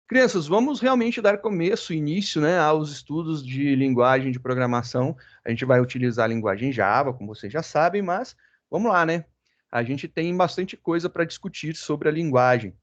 Crianças, vamos realmente dar início, né, aos estudos de linguagem de programação. A gente vai utilizar a linguagem Java, como vocês já sabem, mas vamos lá, né? A gente tem bastante coisa para discutir sobre a linguagem.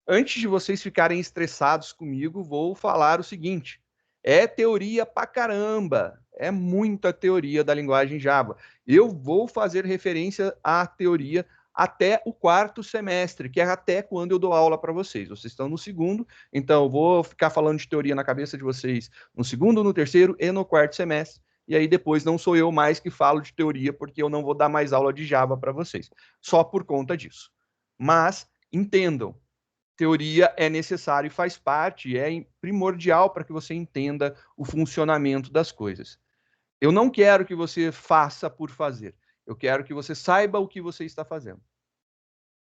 Antes de vocês ficarem estressados comigo, vou falar o seguinte: é teoria pra caramba, é muita teoria da linguagem Java. Eu vou fazer referência à teoria até o quarto semestre, que é até quando eu dou aula para vocês. Vocês estão no segundo, então eu vou ficar falando de teoria na cabeça de vocês no segundo, no terceiro e no quarto semestre. E aí depois não sou eu mais que falo de teoria, porque eu não vou dar mais aula de Java para vocês, só por conta disso. Mas entendam, teoria é necessário e faz parte, é primordial para que você entenda o funcionamento das coisas. Eu não quero que você faça por fazer. Eu quero que você saiba o que você está fazendo.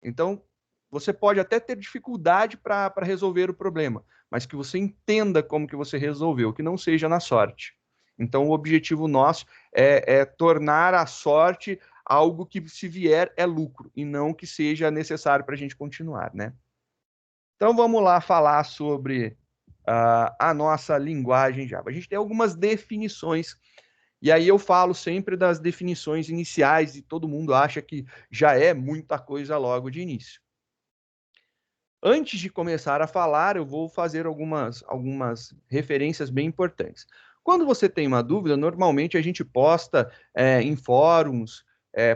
Então, você pode até ter dificuldade para resolver o problema, mas que você entenda como que você resolveu, que não seja na sorte. Então, o objetivo nosso é tornar a sorte algo que, se vier, é lucro, e não que seja necessário para a gente continuar, né? Então vamos lá falar sobre a nossa linguagem Java. A gente tem algumas definições, e aí eu falo sempre das definições iniciais, e todo mundo acha que já é muita coisa logo de início. Antes de começar a falar, eu vou fazer algumas referências bem importantes. Quando você tem uma dúvida, normalmente a gente posta em fóruns,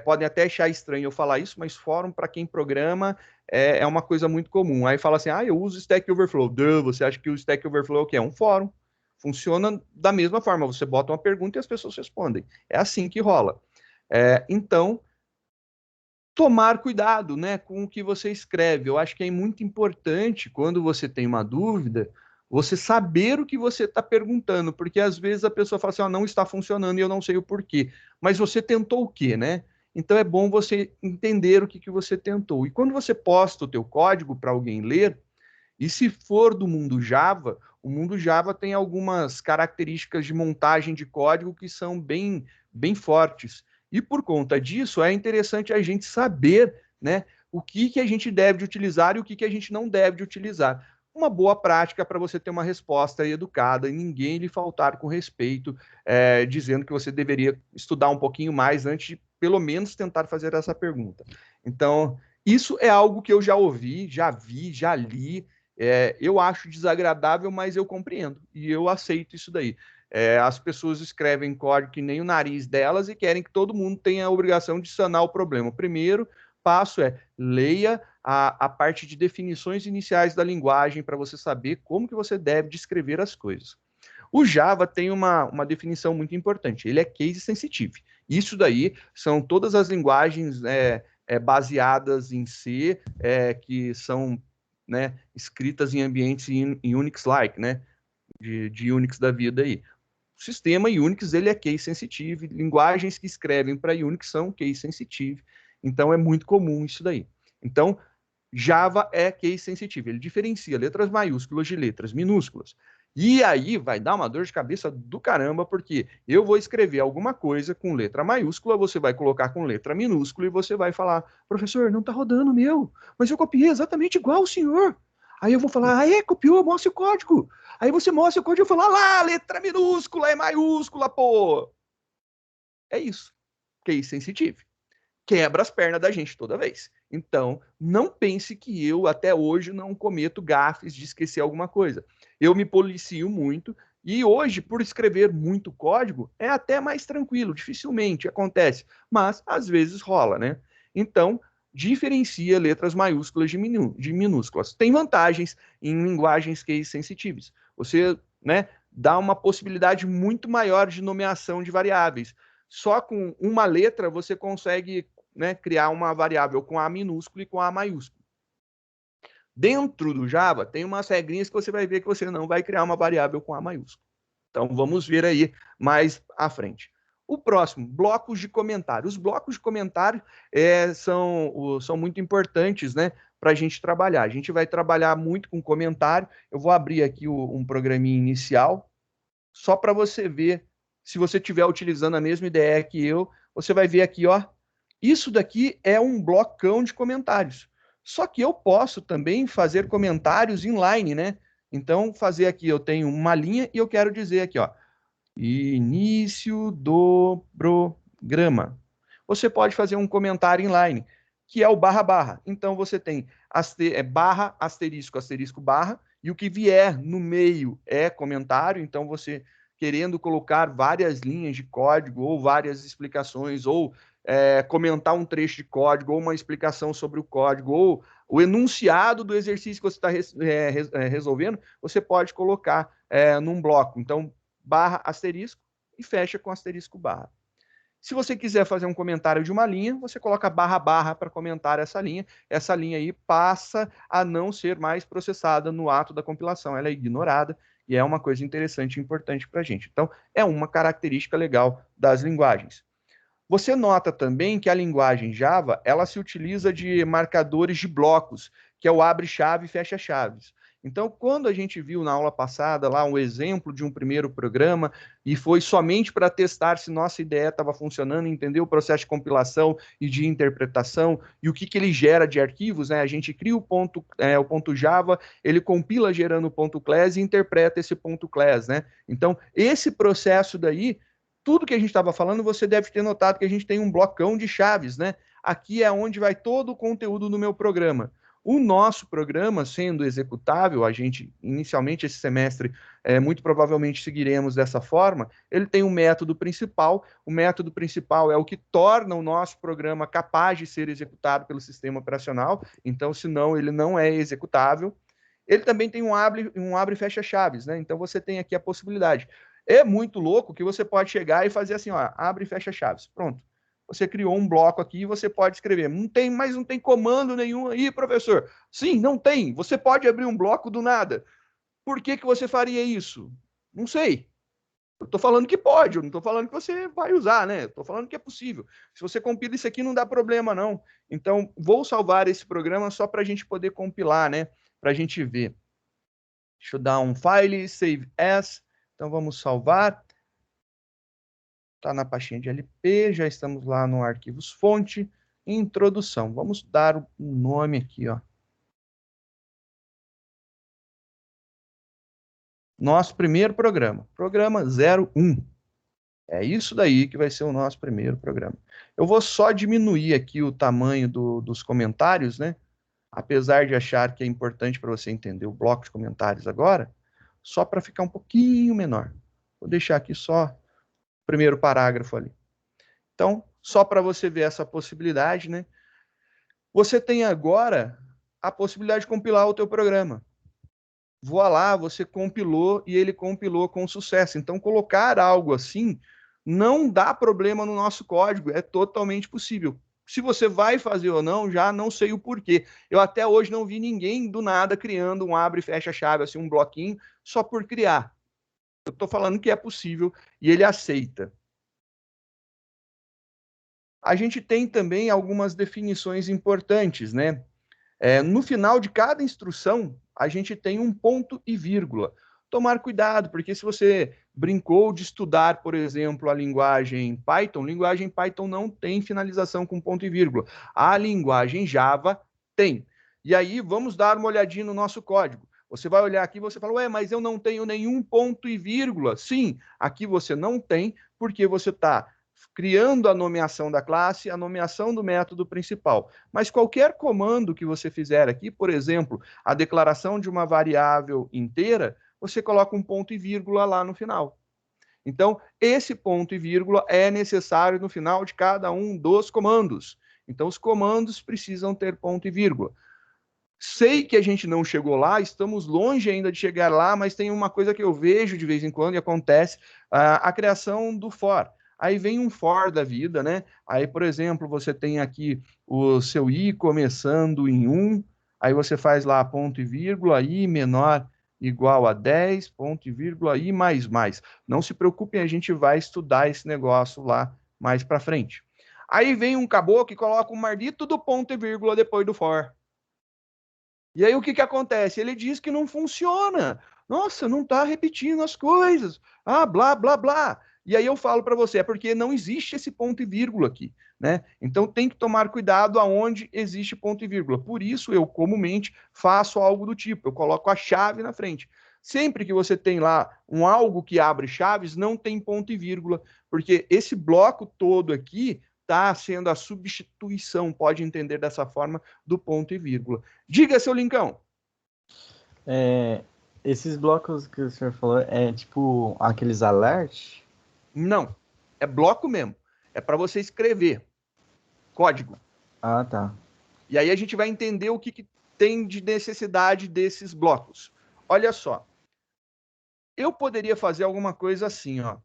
podem até achar estranho eu falar isso, mas fórum para quem programa é uma coisa muito comum. Aí fala assim, eu uso Stack Overflow. Duh, você acha que o Stack Overflow é o quê? É um fórum. Funciona da mesma forma, você bota uma pergunta e as pessoas respondem. É assim que rola. Então, tomar cuidado, né, com o que você escreve. Eu acho que é muito importante, quando você tem uma dúvida, você saber o que você está perguntando, porque às vezes a pessoa fala assim, não está funcionando e eu não sei o porquê. Mas você tentou o quê, né? Então é bom você entender o que você tentou. E quando você posta o teu código para alguém ler, e se for do mundo Java, o mundo Java tem algumas características de montagem de código que são bem fortes. E por conta disso, é interessante a gente saber, né, o que a gente deve de utilizar e o que a gente não deve de utilizar. Uma boa prática para você ter uma resposta educada e ninguém lhe faltar com respeito, dizendo que você deveria estudar um pouquinho mais antes de, pelo menos, tentar fazer essa pergunta. Então, isso é algo que eu já ouvi, já vi, já li, eu acho desagradável, mas eu compreendo e eu aceito isso daí. As pessoas escrevem código que nem o nariz delas e querem que todo mundo tenha a obrigação de sanar o problema. O primeiro passo é leia a parte de definições iniciais da linguagem para você saber como que você deve descrever as coisas. O Java tem uma definição muito importante, ele é case sensitive. Isso daí são todas as linguagens baseadas em C, que são, né, escritas em ambientes em Unix-like, né, de Unix da vida aí. O sistema Unix ele é case sensitive, linguagens que escrevem para Unix são case sensitive, então é muito comum isso daí. Então, Java é case sensitive, ele diferencia letras maiúsculas de letras minúsculas. E aí vai dar uma dor de cabeça do caramba, porque eu vou escrever alguma coisa com letra maiúscula, você vai colocar com letra minúscula e você vai falar, professor, não está rodando o meu, mas eu copiei exatamente igual o senhor. Aí eu vou falar, copiou, mostra o código. Aí você mostra o código e eu falo, lá, letra minúscula é maiúscula, pô. É isso, case sensitive. Quebra as pernas da gente toda vez. Então, não pense que eu, até hoje, não cometo gafes de esquecer alguma coisa. Eu me policio muito e hoje, por escrever muito código, é até mais tranquilo, dificilmente acontece, mas às vezes rola, né? Então, diferencia letras maiúsculas de minúsculas. Tem vantagens em linguagens case sensitivas. Você, né, dá uma possibilidade muito maior de nomeação de variáveis. Só com uma letra você consegue, né, criar uma variável com A minúsculo e com A maiúsculo. Dentro do Java, tem umas regrinhas que você vai ver que você não vai criar uma variável com A maiúsculo. Então, vamos ver aí mais à frente. O próximo, blocos de comentário. Os blocos de comentário são muito importantes, né, para a gente trabalhar. A gente vai trabalhar muito com comentário. Eu vou abrir aqui um programinha inicial, só para você ver. Se você estiver utilizando a mesma ideia que eu, você vai ver aqui, ó, isso daqui é um blocão de comentários. Só que eu posso também fazer comentários inline, né? Então, fazer aqui, eu tenho uma linha e eu quero dizer aqui, ó, início do programa. Você pode fazer um comentário inline, que é o barra barra. Então, você tem barra, asterisco, asterisco, barra, e o que vier no meio é comentário. Então, você querendo colocar várias linhas de código, ou várias explicações, ou comentar um trecho de código, ou uma explicação sobre o código, ou o enunciado do exercício que você está resolvendo, você pode colocar num bloco. Então, barra, asterisco, e fecha com asterisco barra. Se você quiser fazer um comentário de uma linha, você coloca barra barra para comentar essa linha. Essa linha aí passa a não ser mais processada no ato da compilação. Ela é ignorada e é uma coisa interessante e importante para a gente. Então, é uma característica legal das linguagens. Você nota também que a linguagem Java, ela se utiliza de marcadores de blocos, que é o abre-chave e fecha-chaves. Então, quando a gente viu na aula passada lá um exemplo de um primeiro programa e foi somente para testar se nossa ideia estava funcionando, entender o processo de compilação e de interpretação e o que ele gera de arquivos, né? A gente cria o ponto Java, ele compila gerando o ponto class e interpreta esse ponto class, né? Então, esse processo daí, tudo que a gente estava falando, você deve ter notado que a gente tem um blocão de chaves, né? Aqui é onde vai todo o conteúdo do meu programa. O nosso programa, sendo executável, a gente, inicialmente esse semestre, muito provavelmente seguiremos dessa forma, ele tem um método principal. O método principal é o que torna o nosso programa capaz de ser executado pelo sistema operacional, então, senão, ele não é executável. Ele também tem um abre e fecha chaves, né? Então, você tem aqui a possibilidade. É muito louco que você pode chegar e fazer assim, ó, abre e fecha chaves. Pronto. Você criou um bloco aqui e você pode escrever. Não tem comando nenhum aí, professor. Sim, não tem. Você pode abrir um bloco do nada. Por que você faria isso? Não sei. Eu estou falando que pode, eu não estou falando que você vai usar, né? Estou falando que é possível. Se você compila isso aqui, não dá problema, não. Então, vou salvar esse programa só para a gente poder compilar, né? Para a gente ver. Deixa eu dar um file, save as. Então, vamos salvar. Está na pastinha de LP, já estamos lá no arquivos fonte, introdução. Vamos dar um nome aqui, ó. Nosso primeiro programa, programa 01. É isso daí que vai ser o nosso primeiro programa. Eu vou só diminuir aqui o tamanho dos comentários, né? Apesar de achar que é importante para você entender o bloco de comentários agora, só para ficar um pouquinho menor. Vou deixar aqui só o primeiro parágrafo ali. Então, só para você ver essa possibilidade, né? Você tem agora a possibilidade de compilar o teu programa. Voa lá, você compilou e ele compilou com sucesso. Então, colocar algo assim não dá problema no nosso código, é totalmente possível. Se você vai fazer ou não, já não sei o porquê. Eu até hoje não vi ninguém do nada criando um abre e fecha chave, assim, um bloquinho, só por criar. Eu estou falando que é possível e ele aceita. A gente tem também algumas definições importantes, né? No final de cada instrução, a gente tem um ponto e vírgula. Tomar cuidado, porque se você brincou de estudar, por exemplo, a linguagem Python não tem finalização com ponto e vírgula. A linguagem Java tem. E aí, vamos dar uma olhadinha no nosso código. Você vai olhar aqui e você fala, ué, mas eu não tenho nenhum ponto e vírgula. Sim, aqui você não tem, porque você está criando a nomeação da classe, a nomeação do método principal. Mas qualquer comando que você fizer aqui, por exemplo, a declaração de uma variável inteira, você coloca um ponto e vírgula lá no final. Então, esse ponto e vírgula é necessário no final de cada um dos comandos. Então, os comandos precisam ter ponto e vírgula. Sei que a gente não chegou lá, estamos longe ainda de chegar lá, mas tem uma coisa que eu vejo de vez em quando e acontece, a criação do for. Aí vem um for da vida, né? Aí, por exemplo, você tem aqui o seu i começando em 1, aí você faz lá ponto e vírgula, i menor igual a 10, ponto e vírgula, i mais mais. Não se preocupem, a gente vai estudar esse negócio lá mais para frente. Aí vem um caboclo que coloca um maldito do ponto e vírgula depois do for. E aí o que acontece? Ele diz que não funciona. Nossa, não está repetindo as coisas. Ah, blá, blá, blá. E aí eu falo para você, é porque não existe esse ponto e vírgula aqui, né? Então tem que tomar cuidado aonde existe ponto e vírgula. Por isso eu comumente faço algo do tipo, eu coloco a chave na frente. Sempre que você tem lá um algo que abre chaves, não tem ponto e vírgula, porque esse bloco todo aqui está sendo a substituição, pode entender dessa forma, do ponto e vírgula. Diga, seu Lincão. Esses blocos que o senhor falou, é tipo aqueles alerts? Não, é bloco mesmo. É para você escrever código. Ah, tá. E aí a gente vai entender o que tem de necessidade desses blocos. Olha só. Eu poderia fazer alguma coisa assim, ó.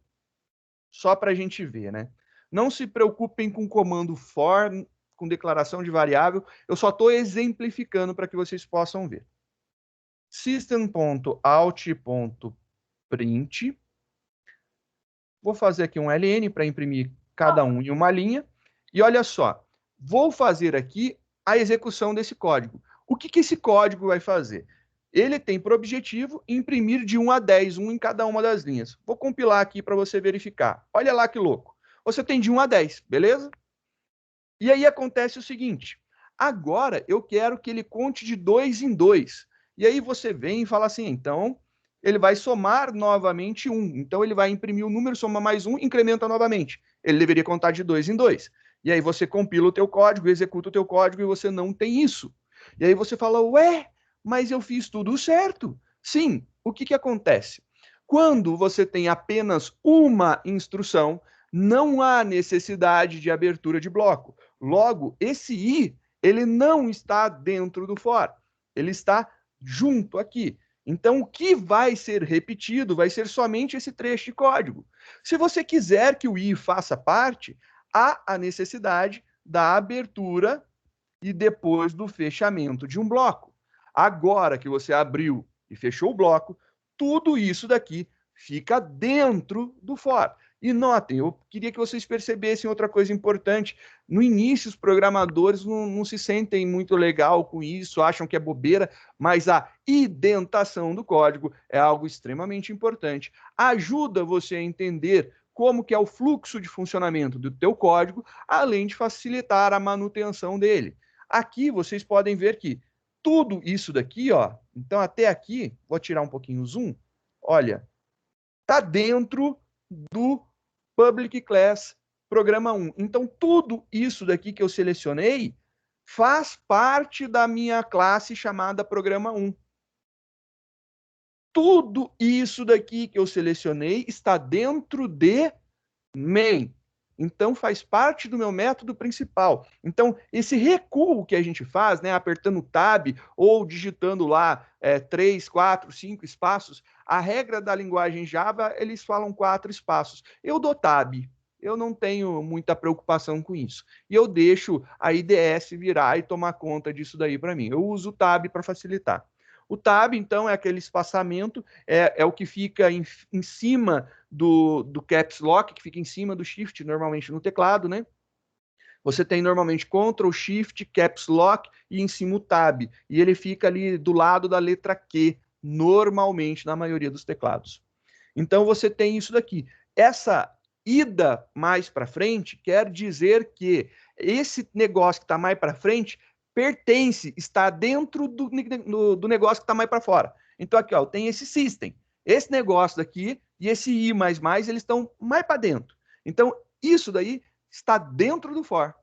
Só para a gente ver, né? Não se preocupem com o comando for, com declaração de variável. Eu só estou exemplificando para que vocês possam ver. System.out.print. Vou fazer aqui um ln para imprimir cada um em uma linha. E olha só, vou fazer aqui a execução desse código. O que esse código vai fazer? Ele tem por objetivo imprimir de 1 a 10, um em cada uma das linhas. Vou compilar aqui para você verificar. Olha lá que louco. Você tem de 1 a 10, beleza? E aí acontece o seguinte, agora eu quero que ele conte de 2 em 2. E aí você vem e fala assim, então ele vai somar novamente 1. Então ele vai imprimir o número, soma mais 1, incrementa novamente. Ele deveria contar de 2 em 2. E aí você compila o teu código, executa o teu código e você não tem isso. E aí você fala, ué, mas eu fiz tudo certo. Sim, o que acontece? Quando você tem apenas uma instrução, não há necessidade de abertura de bloco. Logo, esse i, ele não está dentro do for. Ele está junto aqui. Então, o que vai ser repetido vai ser somente esse trecho de código. Se você quiser que o i faça parte, há a necessidade da abertura e depois do fechamento de um bloco. Agora que você abriu e fechou o bloco, tudo isso daqui fica dentro do for. E notem, eu queria que vocês percebessem outra coisa importante. No início, os programadores não se sentem muito legal com isso, acham que é bobeira, mas a indentação do código é algo extremamente importante. Ajuda você a entender como que é o fluxo de funcionamento do teu código, além de facilitar a manutenção dele. Aqui vocês podem ver que tudo isso daqui, ó, então até aqui, vou tirar um pouquinho o zoom, olha, está dentro do Public Class Programa 1. Então, tudo isso daqui que eu selecionei faz parte da minha classe chamada Programa 1. Tudo isso daqui que eu selecionei está dentro de main. Então, faz parte do meu método principal. Então, esse recuo que a gente faz, né, apertando o tab ou digitando lá 3, 4, 5 espaços, a regra da linguagem Java, eles falam 4 espaços. Eu dou tab. Eu não tenho muita preocupação com isso. E eu deixo a IDS virar e tomar conta disso daí para mim. Eu uso o tab para facilitar. O tab, então, é aquele espaçamento, é o que fica em cima do caps lock, que fica em cima do shift, normalmente no teclado, né? Você tem normalmente Ctrl, Shift, Caps Lock e em cima o Tab. E ele fica ali do lado da letra Q, normalmente na maioria dos teclados. Então você tem isso daqui. Essa ida mais para frente quer dizer que esse negócio que está mais para frente pertence, está dentro do negócio que está mais para fora. Então aqui, ó, tem esse system. Esse negócio daqui e esse i++, eles estão mais para dentro. Então, isso daí está dentro do for.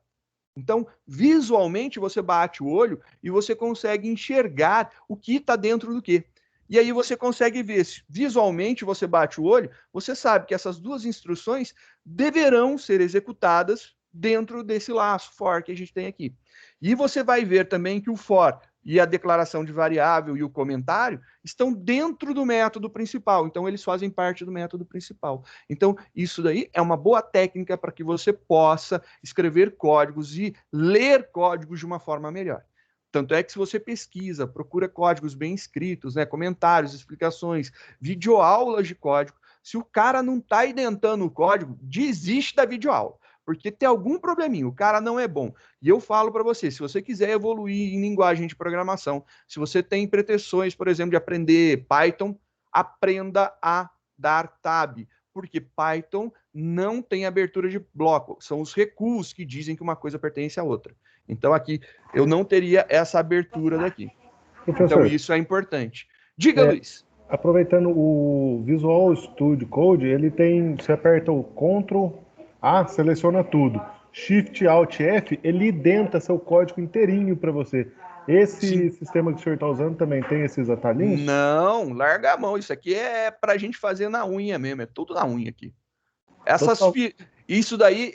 Então, visualmente, você bate o olho e você consegue enxergar o que está dentro do que. E aí você consegue ver, se visualmente você bate o olho, você sabe que essas duas instruções deverão ser executadas dentro desse laço for que a gente tem aqui. E você vai ver também que o for e a declaração de variável e o comentário estão dentro do método principal. Então, eles fazem parte do método principal. Então, isso daí é uma boa técnica para que você possa escrever códigos e ler códigos de uma forma melhor. Tanto é que se você pesquisa, procura códigos bem escritos, né, comentários, explicações, videoaulas de código, se o cara não está identando o código, desiste da videoaula, porque tem algum probleminha, o cara não é bom. E eu falo para você, se você quiser evoluir em linguagem de programação, se você tem pretensões, por exemplo, de aprender Python, aprenda a dar tab, porque Python não tem abertura de bloco, são os recuos que dizem que uma coisa pertence à outra. Então aqui eu não teria essa abertura daqui. Professor, Então isso é importante. Diga, Luiz. Aproveitando o Visual Studio Code, ele tem, você aperta o Ctrl A, seleciona tudo. Shift Alt F, ele identa seu código inteirinho para você. Esse Sim. sistema que o senhor está usando também tem esses atalhinhos? Não, larga a mão. Isso aqui é pra gente fazer na unha mesmo. É tudo na unha aqui. Essas Total fi... Isso daí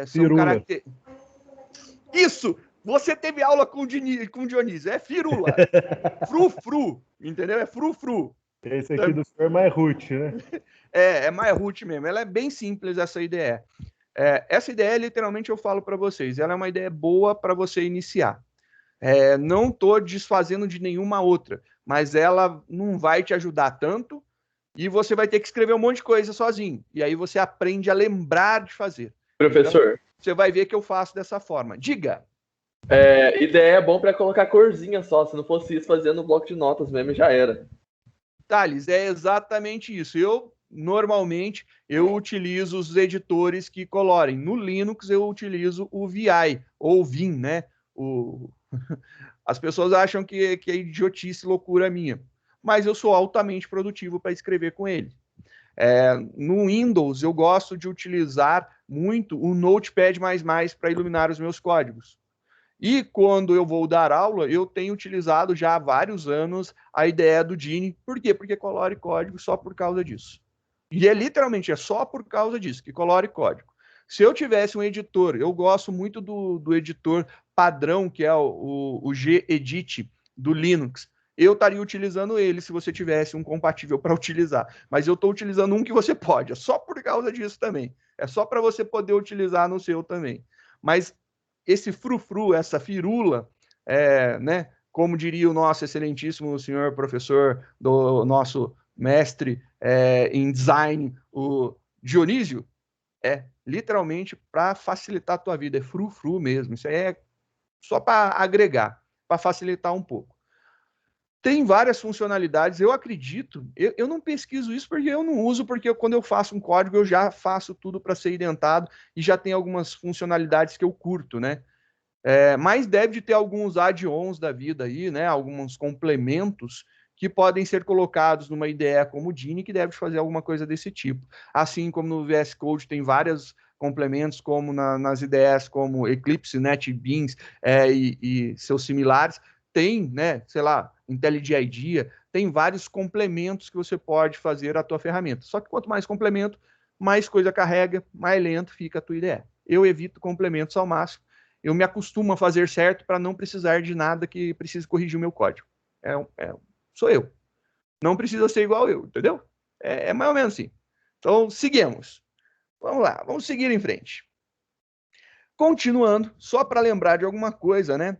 são firula. características. Isso! Você teve aula com o Dionísio. É firula. Frufru. Entendeu? É frufru. Esse aqui do senhor é mais root, né? É mais root mesmo. Ela é bem simples, essa ideia. Essa ideia, literalmente, eu falo para vocês. Ela é uma ideia boa para você iniciar. Não estou desfazendo de nenhuma outra, mas ela não vai te ajudar tanto e você vai ter que escrever um monte de coisa sozinho. E aí você aprende a lembrar de fazer. Professor, Então, você vai ver que eu faço dessa forma. Diga. ideia é bom para colocar corzinha só. Se não fosse isso, fazendo no bloco de notas mesmo, já era. Thales, é exatamente isso. Normalmente, eu utilizo os editores que colorem. No Linux, eu utilizo o VI, ou Vim, né? As pessoas acham que é idiotice, loucura minha. Mas eu sou altamente produtivo para escrever com ele. No Windows, eu gosto de utilizar muito o Notepad++ para iluminar os meus códigos. E quando eu vou dar aula, eu tenho utilizado já há vários anos a ideia do Gini. Por quê? Porque colore código só por causa disso. E literalmente só por causa disso que colore código. Se eu tivesse um editor, eu gosto muito do editor padrão, que é o Gedit do Linux. Eu estaria utilizando ele se você tivesse um compatível para utilizar. Mas eu estou utilizando um que você pode, é só por causa disso também. É só para você poder utilizar no seu também. Mas esse frufru, essa firula, né, como diria o nosso excelentíssimo senhor professor do nosso mestre em design, o Dionísio, literalmente para facilitar a tua vida, é frufru mesmo. Isso aí é só para agregar, para facilitar um pouco. Tem várias funcionalidades, eu acredito, eu não pesquiso isso porque eu não uso, porque quando eu faço um código, eu já faço tudo para ser identado e já tem algumas funcionalidades que eu curto, né? Mas deve de ter alguns add-ons da vida aí, né? Alguns complementos que podem ser colocados numa ideia como o Dini, que deve fazer alguma coisa desse tipo. Assim como no VS Code tem vários complementos, como nas ideias como Eclipse, NetBeans e seus similares, tem, né, sei lá, IntelliJ IDEA, tem vários complementos que você pode fazer à tua ferramenta. Só que quanto mais complemento, mais coisa carrega, mais lento fica a tua ideia. Eu evito complementos ao máximo. Eu me acostumo a fazer certo para não precisar de nada que precise corrigir o meu código. Sou eu. Não precisa ser igual eu, entendeu? É mais ou menos assim. Então, seguimos. Vamos lá, vamos seguir em frente. Continuando, só para lembrar de alguma coisa, né?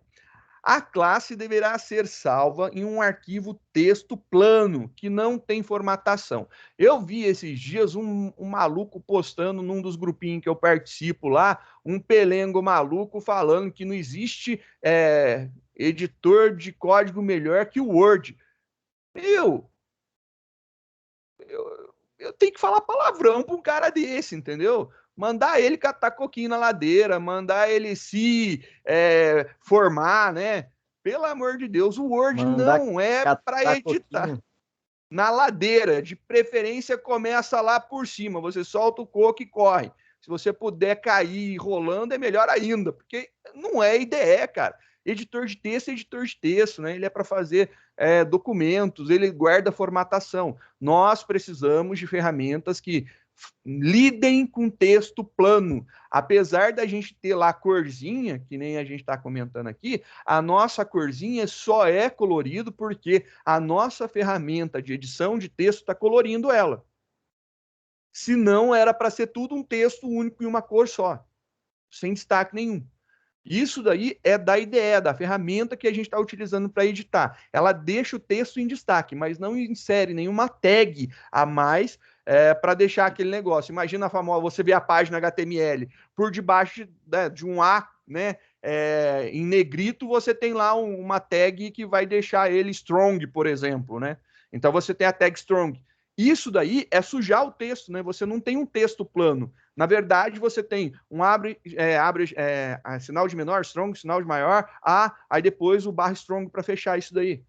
A classe deverá ser salva em um arquivo texto plano, que não tem formatação. Eu vi esses dias um maluco postando num dos grupinhos que eu participo lá, um pelengo maluco falando que não existe editor de código melhor que o Word. Eu tenho que falar palavrão para um cara desse, entendeu? Mandar ele catar coquinho na ladeira, mandar ele se formar, né? Pelo amor de Deus, o Word Mandar não é para catar editar. coquinho. Na ladeira, de preferência, começa lá por cima. Você solta o coco e corre. Se você puder cair rolando, é melhor ainda, porque não é IDE, cara. Editor de texto é editor de texto, né? Ele é para fazer documentos, ele guarda formatação. Nós precisamos de ferramentas que lidem com texto plano. Apesar da gente ter lá a corzinha, que nem a gente está comentando aqui, a nossa corzinha só é colorido porque a nossa ferramenta de edição de texto está colorindo ela. Se não, era para ser tudo um texto único em uma cor só, sem destaque nenhum. Isso daí é da IDE, da ferramenta que a gente está utilizando para editar. Ela deixa o texto em destaque, mas não insere nenhuma tag a mais para deixar aquele negócio. Imagina a famosa, você vê a página HTML, por debaixo de um A, né, em negrito, você tem lá uma tag que vai deixar ele strong, por exemplo, né? Então você tem a tag strong. Isso daí é sujar o texto, né? Você não tem um texto plano. Na verdade, você tem um sinal de menor, strong, sinal de maior, aí depois o barra strong para fechar isso daí.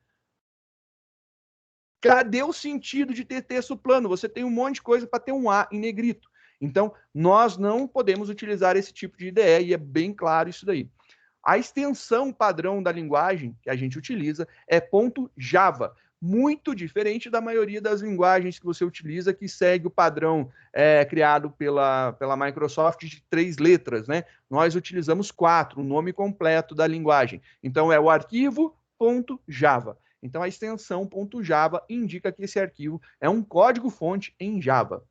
Cadê o sentido de ter texto plano? Você tem um monte de coisa para ter um A em negrito. Então, nós não podemos utilizar esse tipo de IDE, e é bem claro isso daí. A extensão padrão da linguagem que a gente utiliza é .java, muito diferente da maioria das linguagens que você utiliza, que segue o padrão criado pela Microsoft de 3 letras, né? Nós utilizamos 4, o nome completo da linguagem. Então, é o arquivo .java. Então, a extensão .java indica que esse arquivo é um código-fonte em Java.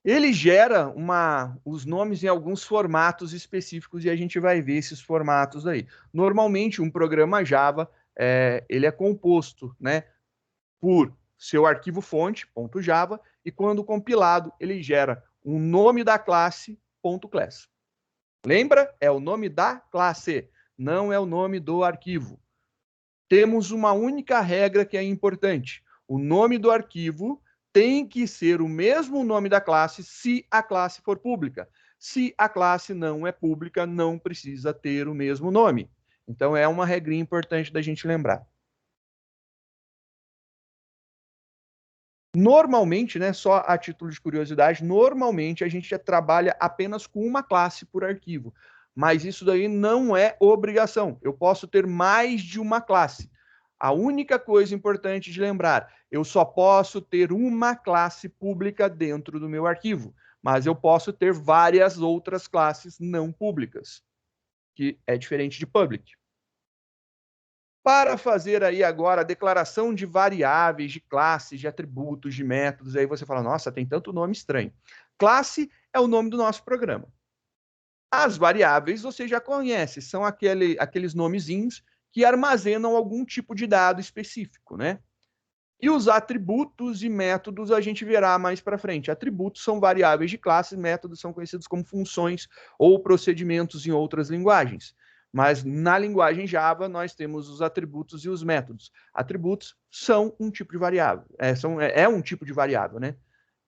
Ele gera os nomes em alguns formatos específicos e a gente vai ver esses formatos aí. Normalmente, um programa Java, ele é composto, né, por seu arquivo-fonte, .java, e quando compilado, ele gera um nome da classe, .class. Lembra? É o nome da classe, não é o nome do arquivo. Temos uma única regra que é importante. O nome do arquivo tem que ser o mesmo nome da classe se a classe for pública. Se a classe não é pública, não precisa ter o mesmo nome. Então, é uma regrinha importante da gente lembrar. Normalmente, né, só a título de curiosidade, normalmente a gente já trabalha apenas com uma classe por arquivo. Mas isso daí não é obrigação. Eu posso ter mais de uma classe. A única coisa importante de lembrar, eu só posso ter uma classe pública dentro do meu arquivo, mas eu posso ter várias outras classes não públicas, que é diferente de public. Para fazer aí agora a declaração de variáveis, de classes, de atributos, de métodos, aí você fala, nossa, tem tanto nome estranho. Classe é o nome do nosso programa. As variáveis você já conhece, são aqueles nomezinhos que armazenam algum tipo de dado específico, né? E os atributos e métodos a gente verá mais para frente. Atributos são variáveis de classe, métodos são conhecidos como funções ou procedimentos em outras linguagens. Mas na linguagem Java nós temos os atributos e os métodos. Atributos são um tipo de variável. É um tipo de variável, né?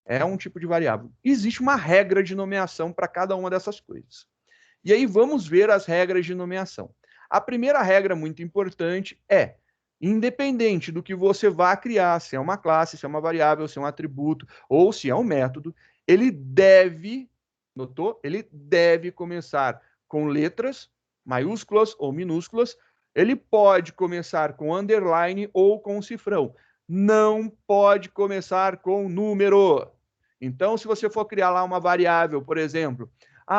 É um tipo de variável. Existe uma regra de nomeação para cada uma dessas coisas. E aí vamos ver as regras de nomeação. A primeira regra muito importante é, independente do que você vá criar, se é uma classe, se é uma variável, se é um atributo ou se é um método, ele deve, notou? Ele deve começar com letras, maiúsculas ou minúsculas. Ele pode começar com underline ou com cifrão. Não pode começar com número. Então, se você for criar lá uma variável, por exemplo,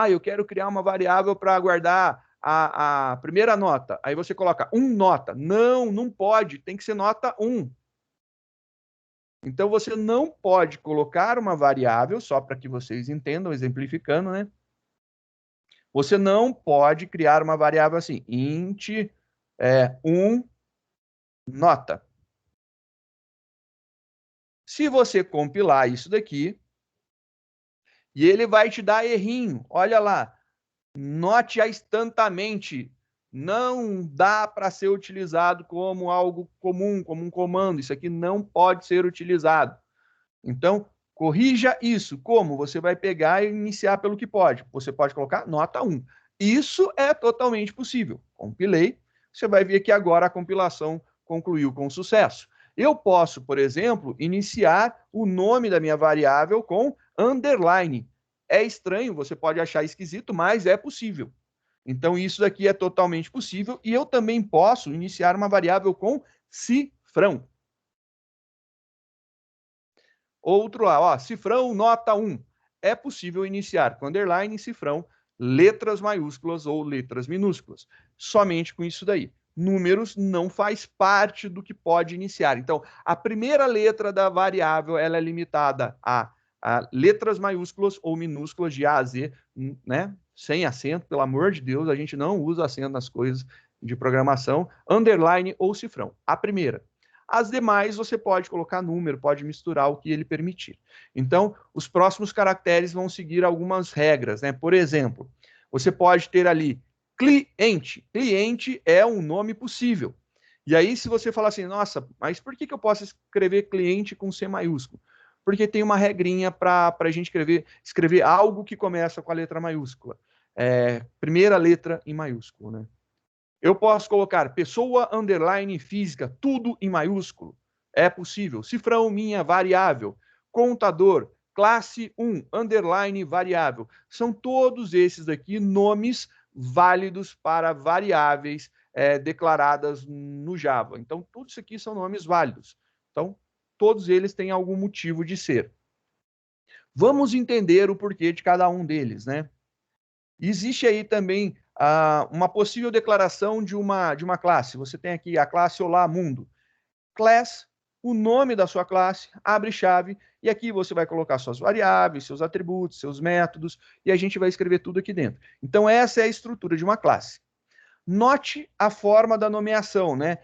eu quero criar uma variável para guardar a primeira nota. Aí você coloca nota. Não pode. Tem que ser nota 1. Então, você não pode colocar uma variável, só para que vocês entendam, exemplificando, né? Você não pode criar uma variável assim, int 1 nota. Se você compilar isso daqui, e ele vai te dar errinho, olha lá, note instantamente, não dá para ser utilizado como algo comum, como um comando, isso aqui não pode ser utilizado. Então, corrija isso. Como? Você vai pegar e iniciar pelo que pode. Você pode colocar nota 1. Isso é totalmente possível. Compilei, você vai ver que agora a compilação concluiu com sucesso. Eu posso, por exemplo, iniciar o nome da minha variável com underline. É estranho, você pode achar esquisito, mas é possível. Então, isso daqui é totalmente possível. E eu também posso iniciar uma variável com cifrão. Outro lá, ó, cifrão nota 1. É possível iniciar com underline, cifrão, letras maiúsculas ou letras minúsculas. Somente com isso daí. Números não faz parte do que pode iniciar. Então, a primeira letra da variável ela é limitada a letras maiúsculas ou minúsculas de A a Z, né? Sem acento, pelo amor de Deus, a gente não usa acento nas coisas de programação, underline ou cifrão. A primeira. As demais você pode colocar número, pode misturar o que ele permitir. Então, os próximos caracteres vão seguir algumas regras, né? Por exemplo, você pode ter ali cliente. Cliente é um nome possível. E aí, se você falar assim, nossa, mas por que eu posso escrever cliente com C maiúsculo? Porque tem uma regrinha para a gente escrever algo que começa com a letra maiúscula. Primeira letra em maiúsculo, né? Eu posso colocar pessoa, underline, física, tudo em maiúsculo. É possível. Cifrão, minha variável. Contador, classe 1, underline variável. São todos esses aqui nomes válidos para variáveis declaradas no Java. Então, tudo isso aqui são nomes válidos. Então, todos eles têm algum motivo de ser. Vamos entender o porquê de cada um deles, né? Existe aí também uma possível declaração de uma classe. Você tem aqui a classe Olá Mundo. Class, o nome da sua classe, abre chave, e aqui você vai colocar suas variáveis, seus atributos, seus métodos, e a gente vai escrever tudo aqui dentro. Então, essa é a estrutura de uma classe. Note a forma da nomeação, né?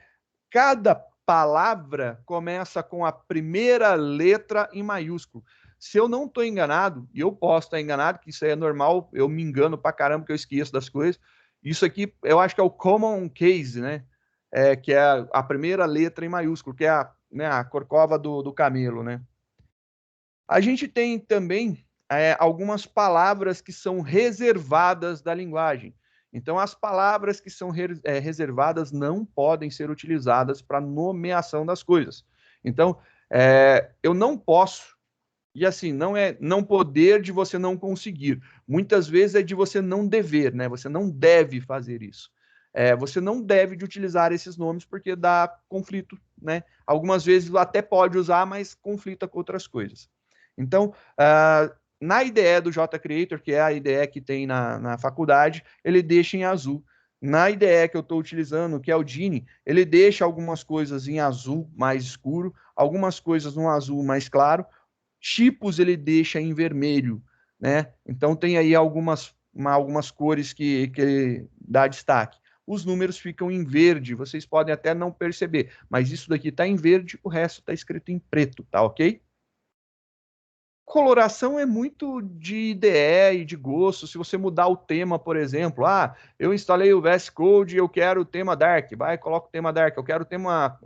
Cada palavra começa com a primeira letra em maiúsculo. Se eu não estou enganado, e eu posso estar enganado, que isso aí é normal, eu me engano pra caramba que eu esqueço das coisas. Isso aqui, eu acho que é o common case, né? Que é a primeira letra em maiúsculo, que é a corcova do camelo, né? A gente tem também algumas palavras que são reservadas da linguagem. Então, as palavras que são reservadas não podem ser utilizadas para nomeação das coisas. Então, eu não posso, e assim, não é não poder de você não conseguir. Muitas vezes é de você não dever, né? Você não deve fazer isso. Você não deve de utilizar esses nomes porque dá conflito, né? Algumas vezes até pode usar, mas conflita com outras coisas. Então, na IDE do JCreator, que é a IDE que tem na faculdade, ele deixa em azul. Na IDE que eu estou utilizando, que é o Dini, ele deixa algumas coisas em azul mais escuro, algumas coisas no azul mais claro, tipos ele deixa em vermelho, né? Então tem aí algumas cores que ele dá destaque. Os números ficam em verde, vocês podem até não perceber, mas isso daqui está em verde, o resto está escrito em preto, tá ok? Coloração é muito de IDE e de gosto. Se você mudar o tema, por exemplo, eu instalei o VS Code e eu quero o tema Dark, vai, coloca o tema Dark. Eu quero o tema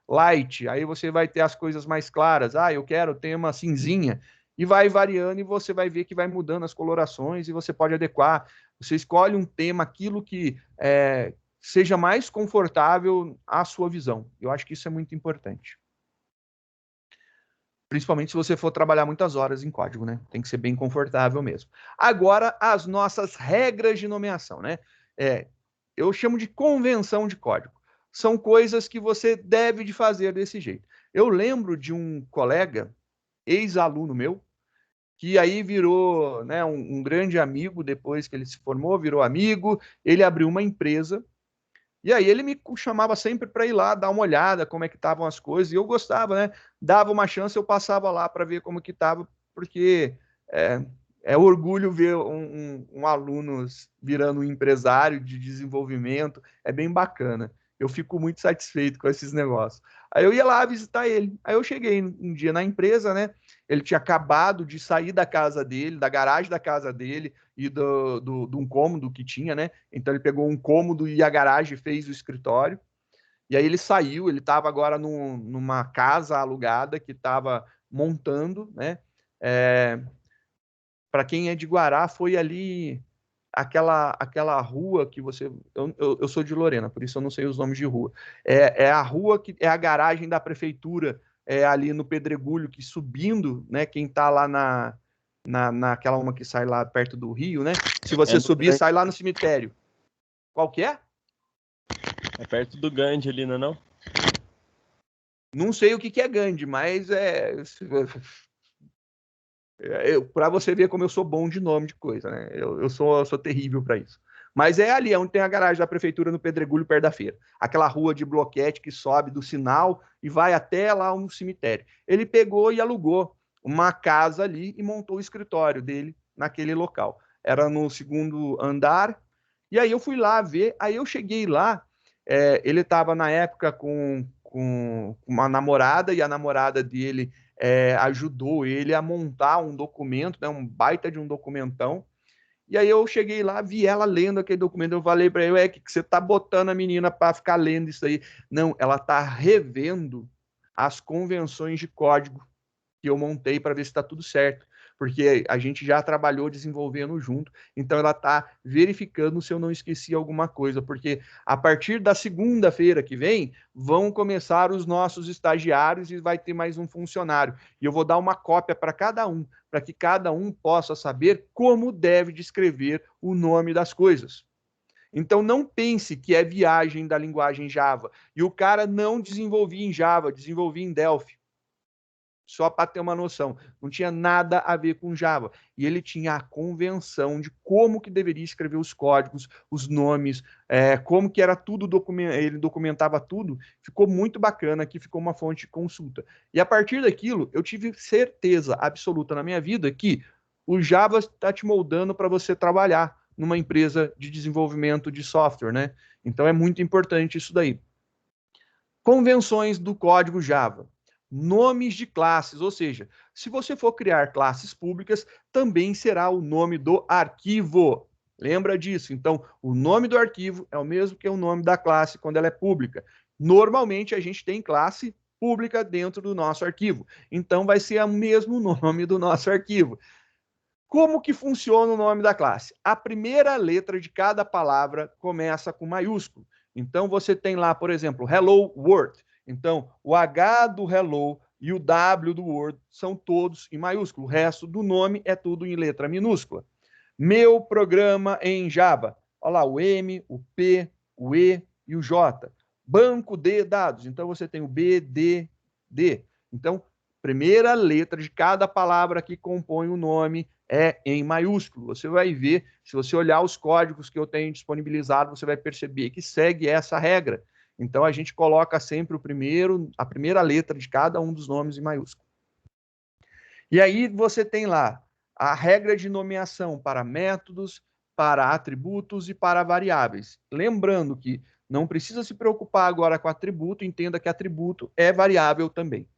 Light, aí você vai ter as coisas mais claras. Eu quero o tema cinzinha. E vai variando e você vai ver que vai mudando as colorações e você pode adequar. Você escolhe um tema, aquilo que seja mais confortável à sua visão. Eu acho que isso é muito importante. Principalmente se você for trabalhar muitas horas em código, né? Tem que ser bem confortável mesmo. Agora, as nossas regras de nomeação, né? Eu chamo de convenção de código. São coisas que você deve de fazer desse jeito. Eu lembro de um colega, ex-aluno meu, que aí virou, né, um grande amigo depois que ele se formou, virou amigo, ele abriu uma empresa. E aí ele me chamava sempre para ir lá dar uma olhada como é que estavam as coisas, e eu gostava, né? Dava uma chance, eu passava lá para ver como que estava, porque é orgulho ver um aluno virando um empresário de desenvolvimento, é bem bacana. Eu fico muito satisfeito com esses negócios. Aí eu ia lá visitar ele. Aí eu cheguei um dia na empresa, né? Ele tinha acabado de sair da casa dele, da garagem da casa dele e de um cômodo que tinha, né? Então ele pegou um cômodo e a garagem fez o escritório. E aí ele saiu, ele estava agora numa casa alugada que estava montando, né? Para quem é de Guará, foi ali aquela rua que você... Eu sou de Lorena, por isso eu não sei os nomes de rua. É a rua que é a garagem da prefeitura, ali no Pedregulho, que subindo, né? Quem está lá naquela uma que sai lá perto do rio, né? Se você subir, sai lá no cemitério. Qual que é? É perto do Gandhi ali, não é não? Não sei o que é Gandhi, mas para você ver como eu sou bom de nome de coisa, né? Eu sou terrível para isso. Mas é ali onde tem a garagem da prefeitura no Pedregulho, perto da feira. Aquela rua de bloquete que sobe do sinal e vai até lá no cemitério. Ele pegou e alugou uma casa ali e montou o escritório dele naquele local. Era no segundo andar. E aí eu fui lá ver. Aí eu cheguei lá. Ele estava na época com uma namorada e a namorada dele ajudou ele a montar um documento, né, um baita de um documentão. E aí eu cheguei lá, vi ela lendo aquele documento, eu falei para ele, que você tá botando a menina para ficar lendo isso aí? Não, ela tá revendo as convenções de código que eu montei para ver se está tudo certo. porque a gente já trabalhou desenvolvendo junto, então ela está verificando se eu não esqueci alguma coisa, porque a partir da segunda-feira que vem, vão começar os nossos estagiários e vai ter mais um funcionário, e eu vou dar uma cópia para cada um, para que cada um possa saber como deve descrever o nome das coisas. Então, não pense que é viagem da linguagem Java. E o cara não desenvolvia em Java, desenvolvia em Delphi. Só para ter uma noção. Não tinha nada a ver com Java. E ele tinha a convenção de como que deveria escrever os códigos, os nomes, como que era tudo, ele documentava tudo. Ficou muito bacana, que ficou uma fonte de consulta. E a partir daquilo, eu tive certeza absoluta na minha vida que o Java está te moldando para você trabalhar numa empresa de desenvolvimento de software, né? Então é muito importante isso daí. Convenções do código Java. Nomes de classes, ou seja, se você for criar classes públicas, também será o nome do arquivo. Lembra disso? Então, o nome do arquivo é o mesmo que o nome da classe quando ela é pública. Normalmente, a gente tem classe pública dentro do nosso arquivo. Então, vai ser o mesmo nome do nosso arquivo. Como que funciona o nome da classe? A primeira letra de cada palavra começa com maiúsculo. Então, você tem lá, por exemplo, Hello World. Então, o H do Hello e o W do Word são todos em maiúsculo. O resto do nome é tudo em letra minúscula. Meu programa em Java. Olha lá, o M, o P, o E e o J. Banco de dados. Então, você tem o B, D, D. Então, primeira letra de cada palavra que compõe o nome é em maiúsculo. Você vai ver, se você olhar os códigos que eu tenho disponibilizado, você vai perceber que segue essa regra. Então, a gente coloca sempre a primeira letra de cada um dos nomes em maiúsculo. E aí você tem lá a regra de nomeação para métodos, para atributos e para variáveis. Lembrando que não precisa se preocupar agora com atributo, entenda que atributo é variável também.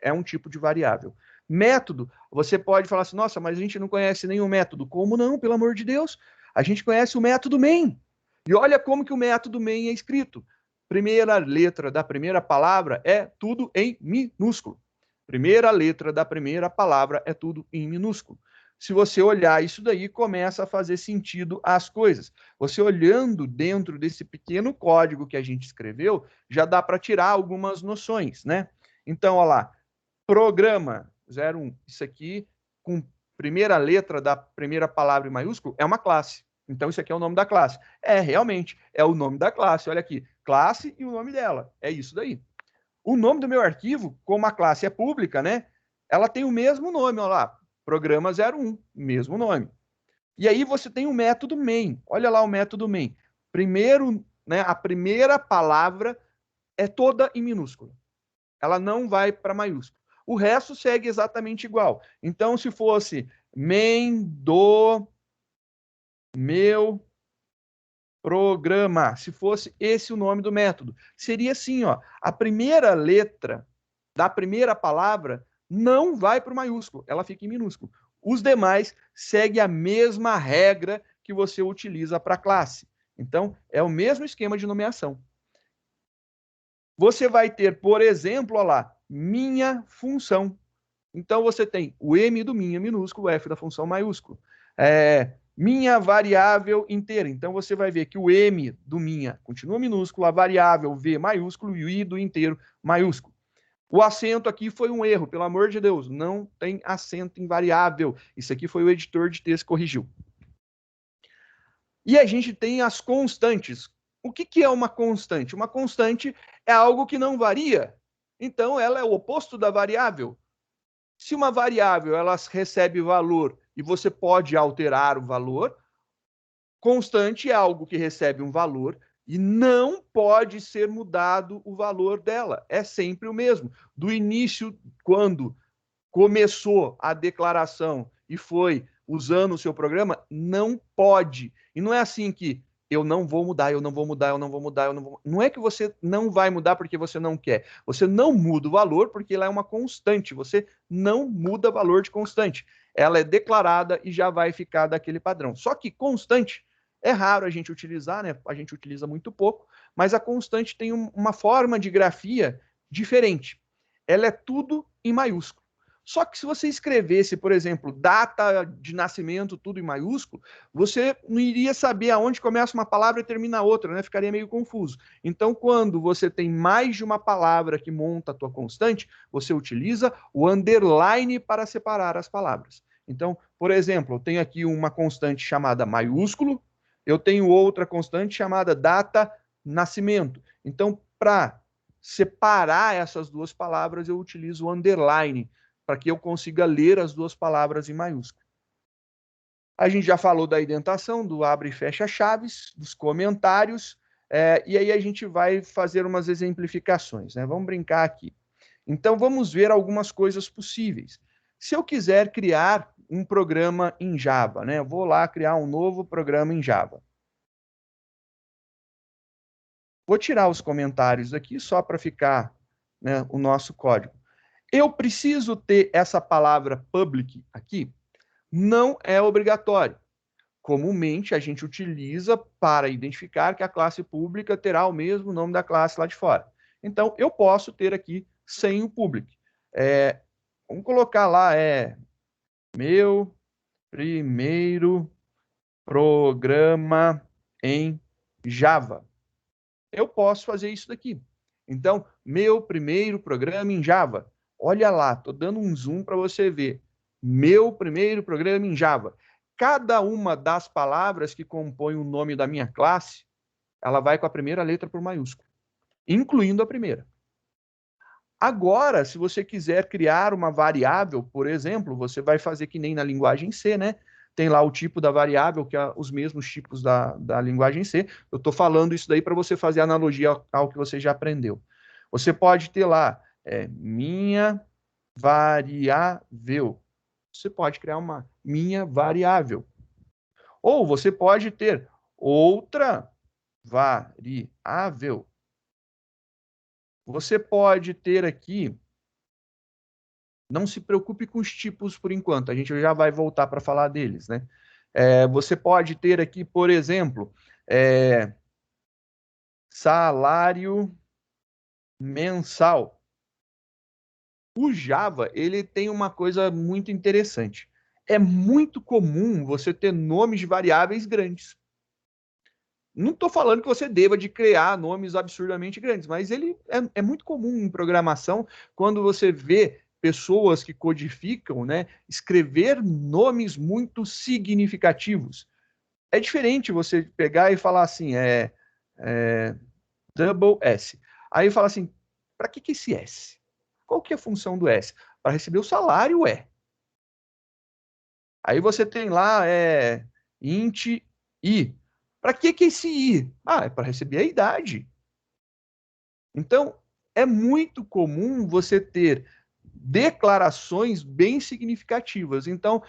É um tipo de variável. Método, você pode falar assim, nossa, mas a gente não conhece nenhum método. Como não, pelo amor de Deus? A gente conhece o método main. E olha como que o método main é escrito. Primeira letra da primeira palavra é tudo em minúsculo. Primeira letra da primeira palavra é tudo em minúsculo. Se você olhar isso daí, começa a fazer sentido as coisas. Você olhando dentro desse pequeno código que a gente escreveu, já dá para tirar algumas noções, né? Então, olha lá, programa 01. Isso aqui, com primeira letra da primeira palavra em maiúsculo, é uma classe. Então, isso aqui é o nome da classe. Realmente, é o nome da classe. Olha aqui, classe e o nome dela. É isso daí. O nome do meu arquivo, como a classe é pública, né? Ela tem o mesmo nome, olha lá, programa 01, mesmo nome. E aí você tem o método main. Olha lá o método main. Primeiro, né, a primeira palavra é toda em minúsculo. Ela não vai para maiúsculo. O resto segue exatamente igual. Então, se fosse main do meu programa, se fosse esse o nome do método, seria assim, ó, a primeira letra da primeira palavra não vai para o maiúsculo, ela fica em minúsculo. Os demais seguem a mesma regra que você utiliza para a classe. Então, é o mesmo esquema de nomeação. Você vai ter, por exemplo, olha lá, minha função. Então, você tem o M do minha minúsculo, o F da função maiúsculo. Minha variável inteira. Então, você vai ver que o M do minha continua minúsculo, a variável V maiúsculo e o I do inteiro maiúsculo. O acento aqui foi um erro, pelo amor de Deus, não tem acento em variável. Isso aqui foi o editor de texto que corrigiu. E a gente tem as constantes. O que é uma constante? Uma constante é algo que não varia. Então, ela é o oposto da variável. Se uma variável ela recebe valor e você pode alterar o valor, constante é algo que recebe um valor e não pode ser mudado o valor dela. É sempre o mesmo. Do início, quando começou a declaração e foi usando o seu programa, não pode. E não é assim que eu não vou mudar, eu não vou mudar, eu não vou mudar, eu não vou... Não é que você não vai mudar porque você não quer. Você não muda o valor porque ela é uma constante. Você não muda valor de constante. Ela é declarada e já vai ficar daquele padrão. Só que constante é raro a gente utilizar, né? A gente utiliza muito pouco, mas a constante tem uma forma de grafia diferente. Ela é tudo em maiúsculo. Só que se você escrevesse, por exemplo, data de nascimento, tudo em maiúsculo, você não iria saber aonde começa uma palavra e termina a outra, né? Ficaria meio confuso. Então, quando você tem mais de uma palavra que monta a tua constante, você utiliza o underline para separar as palavras. Então, por exemplo, eu tenho aqui uma constante chamada maiúsculo, eu tenho outra constante chamada data nascimento. Então, para separar essas duas palavras, eu utilizo o underline, para que eu consiga ler as duas palavras em maiúsculo. A gente já falou da indentação, do abre e fecha chaves, dos comentários, e aí a gente vai fazer umas exemplificações, né? Vamos brincar aqui. Então, vamos ver algumas coisas possíveis. Se eu quiser criar um programa em Java, né? Eu vou lá criar um novo programa em Java. Vou tirar os comentários aqui só para ficar, né, o nosso código. Eu preciso ter essa palavra public aqui? Não é obrigatório. Comumente, a gente utiliza para identificar que a classe pública terá o mesmo nome da classe lá de fora. Então, eu posso ter aqui sem o public. Vamos colocar lá, meu primeiro programa em Java. Eu posso fazer isso daqui. Então, meu primeiro programa em Java. Olha lá, estou dando um zoom para você ver. Meu primeiro programa em Java. Cada uma das palavras que compõem o nome da minha classe, ela vai com a primeira letra por maiúsculo, incluindo a primeira. Agora, se você quiser criar uma variável, por exemplo, você vai fazer que nem na linguagem C, né? Tem lá o tipo da variável, que é os mesmos tipos da linguagem C. Eu estou falando isso daí para você fazer analogia ao que você já aprendeu. Você pode ter lá, minha variável. Você pode criar uma minha variável. Ou você pode ter outra variável. Você pode ter aqui, não se preocupe com os tipos por enquanto, a gente já vai voltar para falar deles, né? Você pode ter aqui, por exemplo, salário mensal. O Java, ele tem uma coisa muito interessante. É muito comum você ter nomes de variáveis grandes. Não estou falando que você deva de criar nomes absurdamente grandes, mas ele é muito comum em programação, quando você vê pessoas que codificam, né, escrever nomes muito significativos. É diferente você pegar e falar assim, double S. Aí fala assim, para que esse S? Qual que é a função do S? Para receber o salário, Aí você tem lá, int I. Para que esse I? É para receber a idade. Então, é muito comum você ter declarações bem significativas. Então,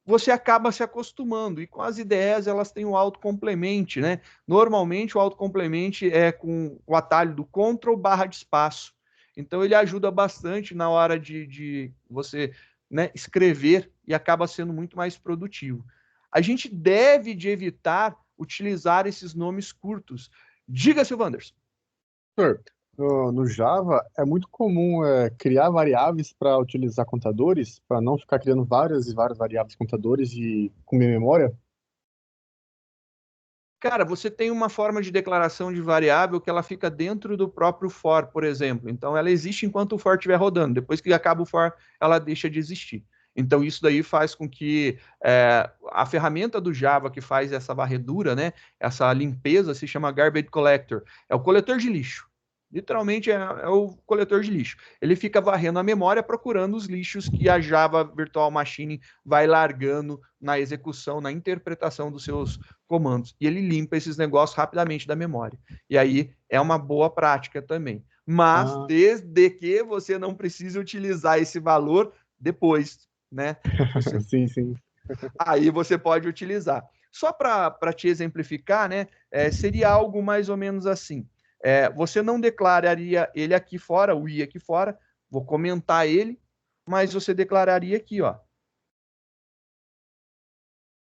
você acaba se acostumando. E com as ideias, elas têm o autocomplemente, né? Normalmente, o autocomplemente é com o atalho do Ctrl/espaço. Então, ele ajuda bastante na hora de você, né, escrever e acaba sendo muito mais produtivo. A gente deve de evitar utilizar esses nomes curtos. Diga, Silvanderson. No Java é muito comum criar variáveis para utilizar contadores, para não ficar criando várias e várias variáveis contadores e comer memória. Cara, você tem uma forma de declaração de variável que ela fica dentro do próprio for, por exemplo. Então, ela existe enquanto o for estiver rodando. Depois que acaba o for, ela deixa de existir. Então, isso daí faz com que a ferramenta do Java que faz essa varredura, né, essa limpeza, se chama Garbage Collector. É o coletor de lixo. Literalmente é o coletor de lixo. Ele fica varrendo a memória, procurando os lixos que a Java Virtual Machine vai largando na execução, na interpretação dos seus comandos. E ele limpa esses negócios rapidamente da memória. E aí é uma boa prática também. Mas desde que você não precise utilizar esse valor depois, né? Sim. Aí você pode utilizar. Só para te exemplificar, né? Seria algo mais ou menos assim. Você não declararia ele aqui fora, o I aqui fora, vou comentar ele, mas você declararia aqui, ó.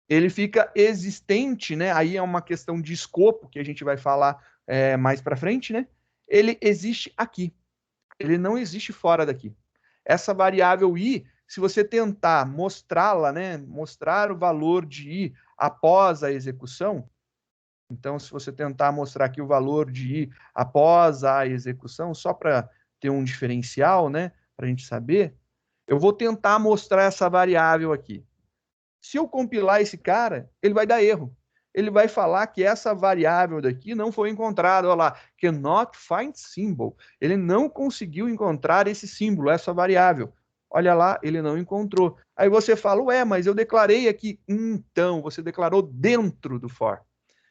Ele fica existente, né? Aí é uma questão de escopo que a gente vai falar mais para frente, né? Ele existe aqui. Ele não existe fora daqui. essa variável i, se você tentar mostrá-la, né, mostrar o valor de i após a execução, então se você tentar mostrar aqui o valor de i após a execução, só para ter um diferencial, né, para a gente saber, eu vou tentar mostrar essa variável aqui. Se eu compilar esse cara, ele vai dar erro. Ele vai falar que essa variável daqui não foi encontrada. Olha lá, cannot find symbol. Ele não conseguiu encontrar esse símbolo, essa variável. Olha lá, ele não encontrou. Aí você fala, ué, mas eu declarei aqui. Então, você declarou dentro do for.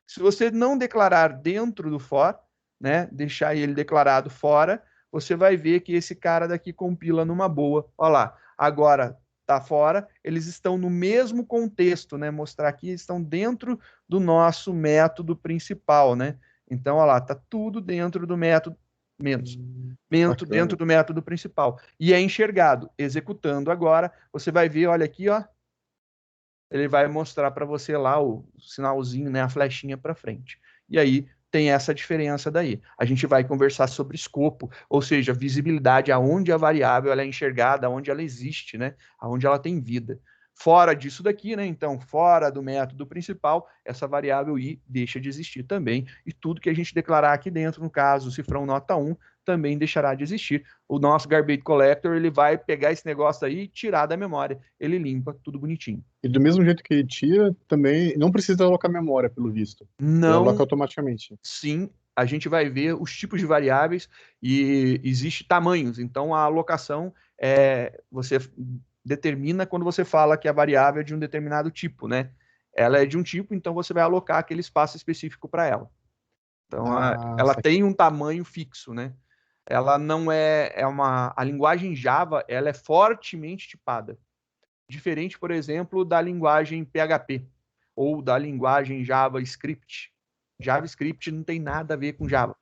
Se você não declarar dentro do for, né, deixar ele declarado fora, você vai ver que esse cara daqui compila numa boa. Olha lá, agora tá fora, eles estão no mesmo contexto, né? Mostrar aqui, estão dentro do nosso método principal, né? Então, olha lá, tá tudo dentro do método, dentro do método principal. E é enxergado. Executando agora, você vai ver, olha aqui, ó, ele vai mostrar para você lá o sinalzinho, né, a flechinha para frente. E aí tem essa diferença daí. A gente vai conversar sobre escopo, ou seja, visibilidade, aonde a variável ela é enxergada, aonde ela existe, né, aonde ela tem vida. Fora disso daqui, né, então, fora do método principal, essa variável i deixa de existir também, e tudo que a gente declarar aqui dentro, no caso, o cifrão nota 1, também deixará de existir. O nosso garbage collector, ele vai pegar esse negócio aí e tirar da memória. Ele limpa tudo bonitinho. E do mesmo jeito que ele tira, também não precisa alocar memória, pelo visto. Ele aloca automaticamente. Sim, a gente vai ver os tipos de variáveis e existe tamanhos. Então, a alocação você determina quando você fala que a variável é de um determinado tipo, né? Ela é de um tipo, então você vai alocar aquele espaço específico para ela. Então, ela tem um tamanho fixo, né? Ela não a linguagem Java, ela é fortemente tipada. Diferente, por exemplo, da linguagem PHP ou da linguagem JavaScript. JavaScript não tem nada a ver com Java.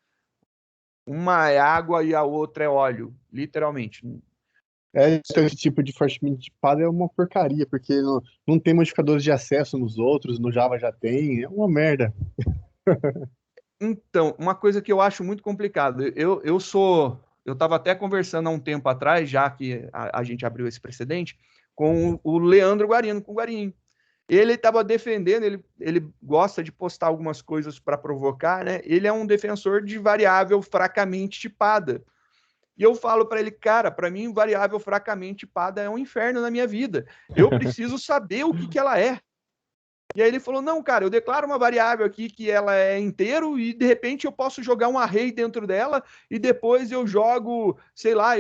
Uma é água e a outra é óleo, literalmente. Então esse tipo de fortemente tipado é uma porcaria, porque não tem modificadores de acesso nos outros, no Java já tem, é uma merda. Então, uma coisa que eu acho muito complicado, eu estava até conversando há um tempo atrás, já que a gente abriu esse precedente, com o Leandro Guarino, com o Guarini. Ele estava defendendo, ele gosta de postar algumas coisas para provocar, né? Ele é um defensor de variável fracamente tipada. E eu falo para ele, cara, para mim variável fracamente tipada é um inferno na minha vida. Eu preciso saber o que ela é. E aí ele falou, não, cara, eu declaro uma variável aqui que ela é inteiro e de repente eu posso jogar um array dentro dela e depois eu jogo, sei lá,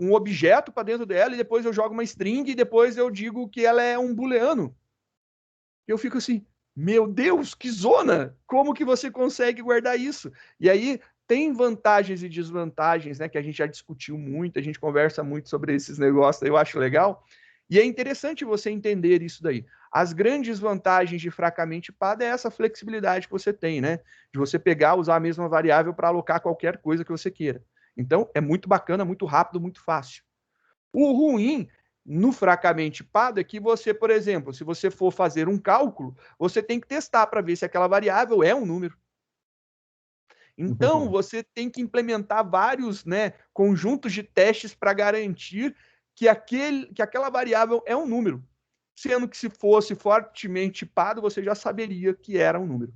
um objeto para dentro dela e depois eu jogo uma string e depois eu digo que ela é um booleano. Eu fico assim, meu Deus, que zona! Como que você consegue guardar isso? E aí tem vantagens e desvantagens, né, que a gente já discutiu muito, a gente conversa muito sobre esses negócios, eu acho legal. E é interessante você entender isso daí. As grandes vantagens de fracamente tipada é essa flexibilidade que você tem, né? De você pegar, usar a mesma variável para alocar qualquer coisa que você queira. Então, é muito bacana, muito rápido, muito fácil. O ruim no fracamente tipado é que você, por exemplo, se você for fazer um cálculo, você tem que testar para ver se aquela variável é um número. Então, você tem que implementar vários, né, conjuntos de testes para garantir que aquela variável é um número. Sendo que se fosse fortemente tipado, você já saberia que era um número.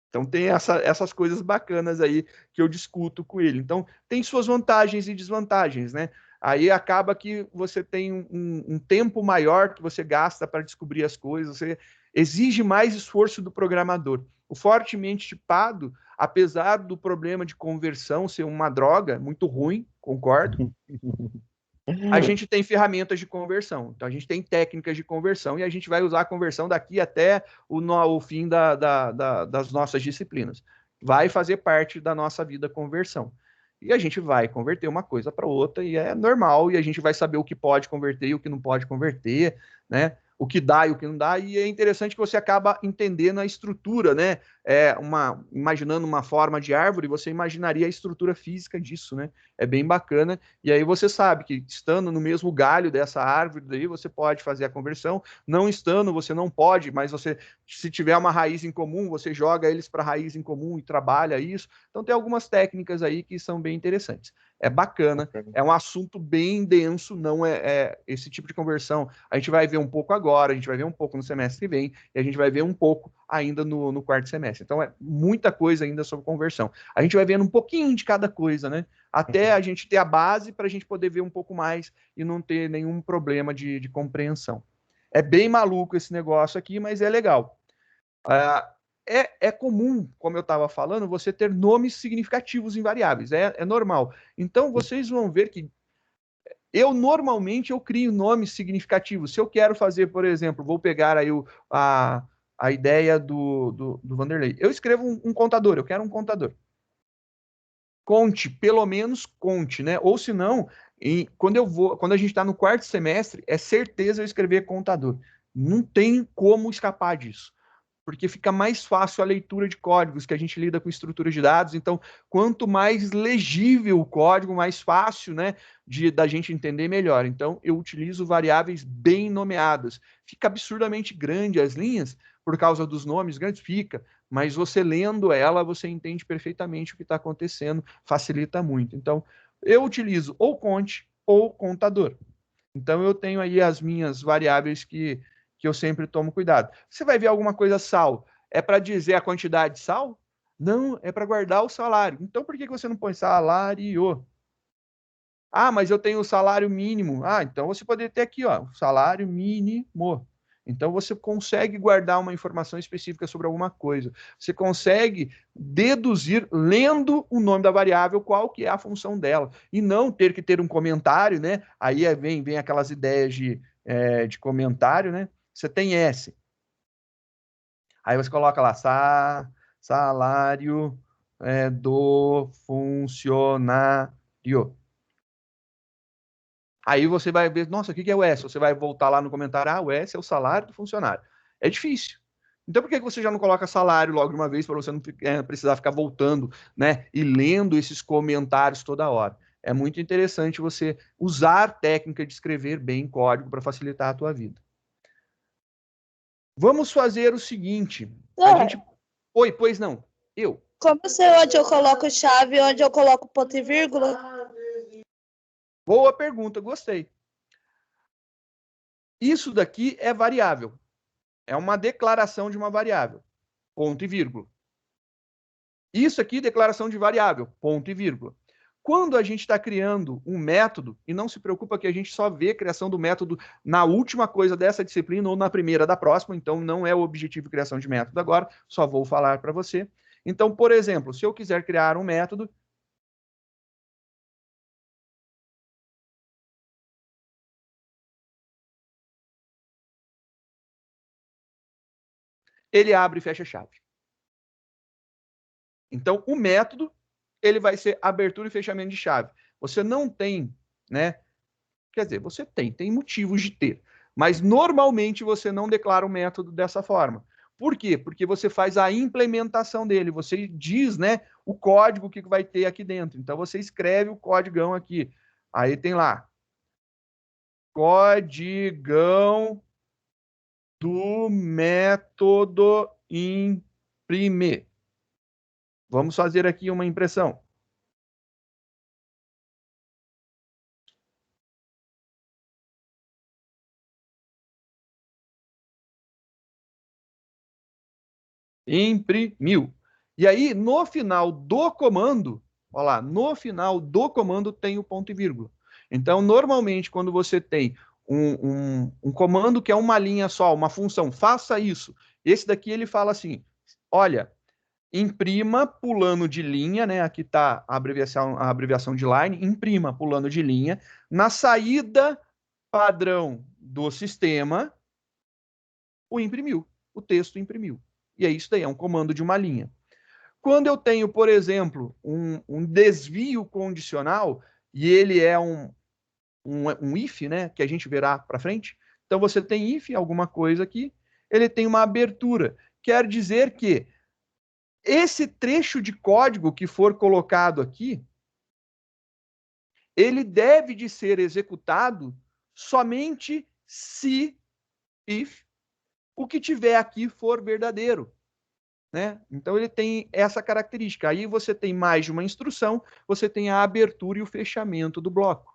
Então tem essas coisas bacanas aí que eu discuto com ele. Então tem suas vantagens e desvantagens, né? Aí acaba que você tem um tempo maior que você gasta para descobrir as coisas, você exige mais esforço do programador. O fortemente tipado, apesar do problema de conversão ser uma droga muito ruim, concordo, a gente tem ferramentas de conversão. Então, a gente tem técnicas de conversão e a gente vai usar a conversão daqui até o fim das nossas disciplinas. Vai fazer parte da nossa vida conversão. E a gente vai converter uma coisa para outra e é normal, e a gente vai saber o que pode converter e o que não pode converter, né? O que dá e o que não dá, e é interessante que você acaba entendendo a estrutura, né? Imaginando uma forma de árvore, você imaginaria a estrutura física disso, né? É bem bacana, e aí você sabe que estando no mesmo galho dessa árvore, daí você pode fazer a conversão, não estando, você não pode, mas você, se tiver uma raiz em comum, você joga eles para a raiz em comum e trabalha isso. Então tem algumas técnicas aí que são bem interessantes. É bacana, é um assunto bem denso, não é esse tipo de conversão. A gente vai ver um pouco agora, a gente vai ver um pouco no semestre que vem, e a gente vai ver um pouco ainda no quarto semestre. Então, é muita coisa ainda sobre conversão. A gente vai vendo um pouquinho de cada coisa, né? Até a gente ter a base para a gente poder ver um pouco mais e não ter nenhum problema de compreensão. É bem maluco esse negócio aqui, mas é legal. É comum, como eu estava falando, você ter nomes significativos em variáveis. É normal. Então, vocês vão ver que normalmente eu crio nomes significativos. Se eu quero fazer, por exemplo, vou pegar aí a ideia do Vanderlei. Eu escrevo um contador, eu quero um contador. Conte, pelo menos conte, né? Ou se não, quando a gente está no quarto semestre, é certeza eu escrever contador. Não tem como escapar disso, porque fica mais fácil a leitura de códigos, que a gente lida com estruturas de dados. Então, quanto mais legível o código, mais fácil, né, da gente entender melhor. Então, eu utilizo variáveis bem nomeadas. Fica absurdamente grande as linhas, por causa dos nomes grandes, fica, mas você lendo ela, você entende perfeitamente o que está acontecendo, facilita muito. Então, eu utilizo ou conte ou contador. Então, eu tenho aí as minhas variáveis que eu sempre tomo cuidado. Você vai ver alguma coisa sal, é para dizer a quantidade de sal? Não, é para guardar o salário. Então, por que você não põe salário? Ah, mas eu tenho o salário mínimo. Ah, então você poderia ter aqui, ó, salário mínimo. Então você consegue guardar uma informação específica sobre alguma coisa. Você consegue deduzir, lendo o nome da variável, qual que é a função dela. E não ter que ter um comentário, né? Aí vem aquelas ideias de comentário, né? Você tem S. Aí você coloca lá, salário do funcionário. Aí você vai ver, nossa, o que é o S? Você vai voltar lá no comentário, o S é o salário do funcionário. É difícil. Então, por que você já não coloca salário logo de uma vez para você não precisar ficar voltando, né, e lendo esses comentários toda hora? É muito interessante você usar técnica de escrever bem código para facilitar a tua vida. Vamos fazer o seguinte. Oi, pois não. Como eu sei onde eu coloco chave e onde eu coloco ponto e vírgula? Boa pergunta, gostei. Isso daqui é variável. É uma declaração de uma variável. Ponto e vírgula. Isso aqui, declaração de variável. Ponto e vírgula. Quando a gente está criando um método, e não se preocupa que a gente só vê a criação do método na última coisa dessa disciplina ou na primeira da próxima, então não é o objetivo de criação de método agora, só vou falar para você. Então, por exemplo, se eu quiser criar um método, ele abre e fecha a chave. Então, o método, ele vai ser abertura e fechamento de chave. Você não tem, né? Quer dizer, você tem motivos de ter. Mas, normalmente, você não declara o método dessa forma. Por quê? Porque você faz a implementação dele. Você diz, né, o código que vai ter aqui dentro. Então, você escreve o códigão aqui. Aí tem lá. Códigão do método imprimir. Vamos fazer aqui uma impressão. Imprimiu. E aí, no final do comando, olha lá, no final do comando tem o ponto e vírgula. Então, normalmente, quando você tem um comando que é uma linha só, uma função, faça isso. Esse daqui ele fala assim: olha, imprima pulando de linha, né? Aqui está a abreviação de line, imprima pulando de linha, na saída padrão do sistema, o imprimiu, o texto imprimiu. E é isso daí, é um comando de uma linha. Quando eu tenho, por exemplo, um desvio condicional, e ele é um if, né, que a gente verá para frente, então você tem if, alguma coisa aqui, ele tem uma abertura. Quer dizer que esse trecho de código que for colocado aqui, ele deve de ser executado somente se, if, o que tiver aqui for verdadeiro. né? Então ele tem essa característica. Aí você tem mais de uma instrução, você tem a abertura e o fechamento do bloco.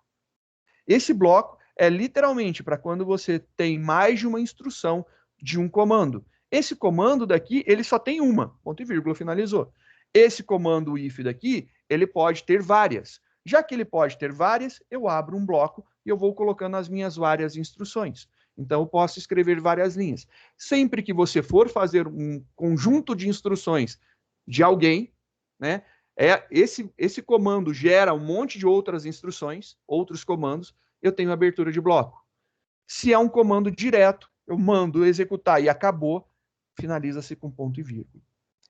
Esse bloco é literalmente para quando você tem mais de uma instrução de um comando. Esse comando daqui, ele só tem uma, ponto e vírgula, finalizou. Esse comando if daqui, ele pode ter várias. Já que ele pode ter várias, eu abro um bloco e eu vou colocando as minhas várias instruções. Então, eu posso escrever várias linhas. Sempre que você for fazer um conjunto de instruções de alguém, né, esse comando gera um monte de outras instruções, outros comandos, eu tenho abertura de bloco. Se é um comando direto, eu mando executar e acabou, finaliza-se com ponto e vírgula.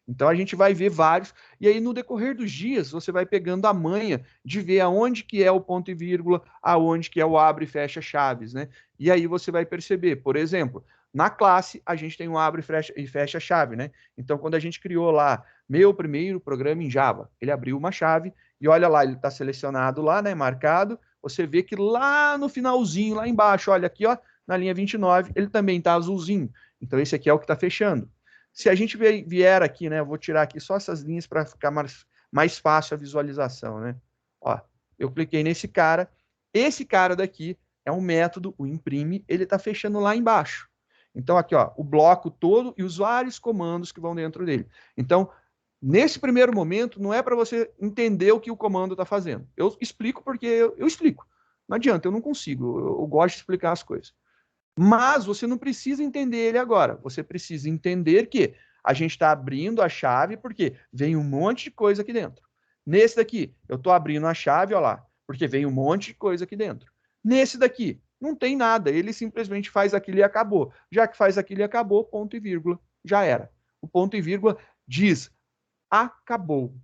Então a gente vai ver vários, e aí no decorrer dos dias você vai pegando a manha de ver aonde que é o ponto e vírgula, aonde que é o abre e fecha chaves, né? E aí você vai perceber, por exemplo, na classe a gente tem um abre e fecha chave, né? Então quando a gente criou lá meu primeiro programa em Java, ele abriu uma chave e olha lá, ele está selecionado lá, né? Marcado. Você vê que lá no finalzinho, lá embaixo, olha aqui, ó, na linha 29, ele também está azulzinho. Então esse aqui é o que está fechando. Se a gente vier aqui, né, eu vou tirar aqui só essas linhas para ficar mais fácil a visualização, né? Ó, eu cliquei nesse cara. Esse cara daqui é um método, o imprime, ele está fechando lá embaixo. Então aqui, ó, o bloco todo e os vários comandos que vão dentro dele. Então, nesse primeiro momento, não é para você entender o que o comando está fazendo. Eu explico porque eu explico. Não adianta, eu não consigo. Eu gosto de explicar as coisas. Mas você não precisa entender ele agora. Você precisa entender que a gente está abrindo a chave porque vem um monte de coisa aqui dentro. Nesse daqui, eu estou abrindo a chave, olha lá, porque vem um monte de coisa aqui dentro. Nesse daqui, não tem nada. Ele simplesmente faz aquilo e acabou. Já que faz aquilo e acabou, ponto e vírgula, já era. O ponto e vírgula diz, acabou.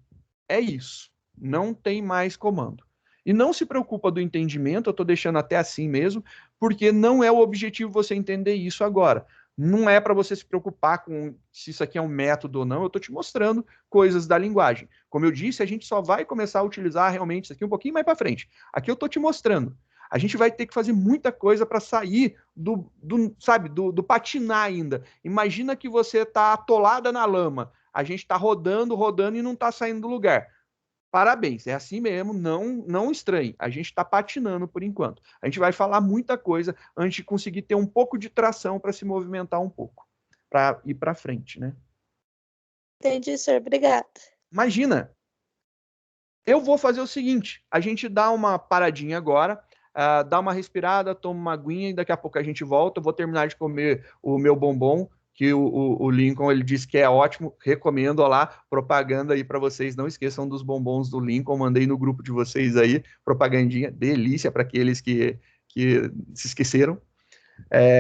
É isso. Não tem mais comando. E não se preocupa do entendimento, eu estou deixando até assim mesmo, porque não é o objetivo você entender isso agora. Não é para você se preocupar com se isso aqui é um método ou não, eu estou te mostrando coisas da linguagem. Como eu disse, a gente só vai começar a utilizar realmente isso aqui um pouquinho mais para frente. Aqui eu estou te mostrando. A gente vai ter que fazer muita coisa para sair do patinar ainda. Imagina que você está atolada na lama. A gente está rodando e não está saindo do lugar. Parabéns, é assim mesmo, não estranhe. A gente está patinando por enquanto. A gente vai falar muita coisa antes de conseguir ter um pouco de tração para se movimentar um pouco, para ir para frente, né? Entendi, senhor. Obrigada. Imagina, eu vou fazer o seguinte, a gente dá uma paradinha agora, dá uma respirada, toma uma aguinha e daqui a pouco a gente volta. Eu vou terminar de comer o meu bombom, que o Lincoln ele disse que é ótimo, recomendo, ó lá, propaganda aí para vocês, não esqueçam dos bombons do Lincoln, mandei no grupo de vocês aí, propagandinha, delícia para aqueles que se esqueceram,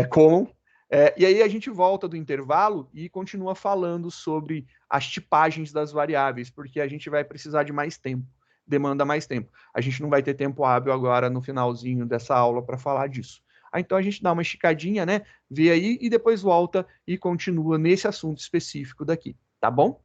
comam. E aí a gente volta do intervalo e continua falando sobre as tipagens das variáveis, porque a gente vai precisar de mais tempo, demanda mais tempo. A gente não vai ter tempo hábil agora no finalzinho dessa aula para falar disso. Então a gente dá uma esticadinha, né? Vê aí e depois volta e continua nesse assunto específico daqui, tá bom?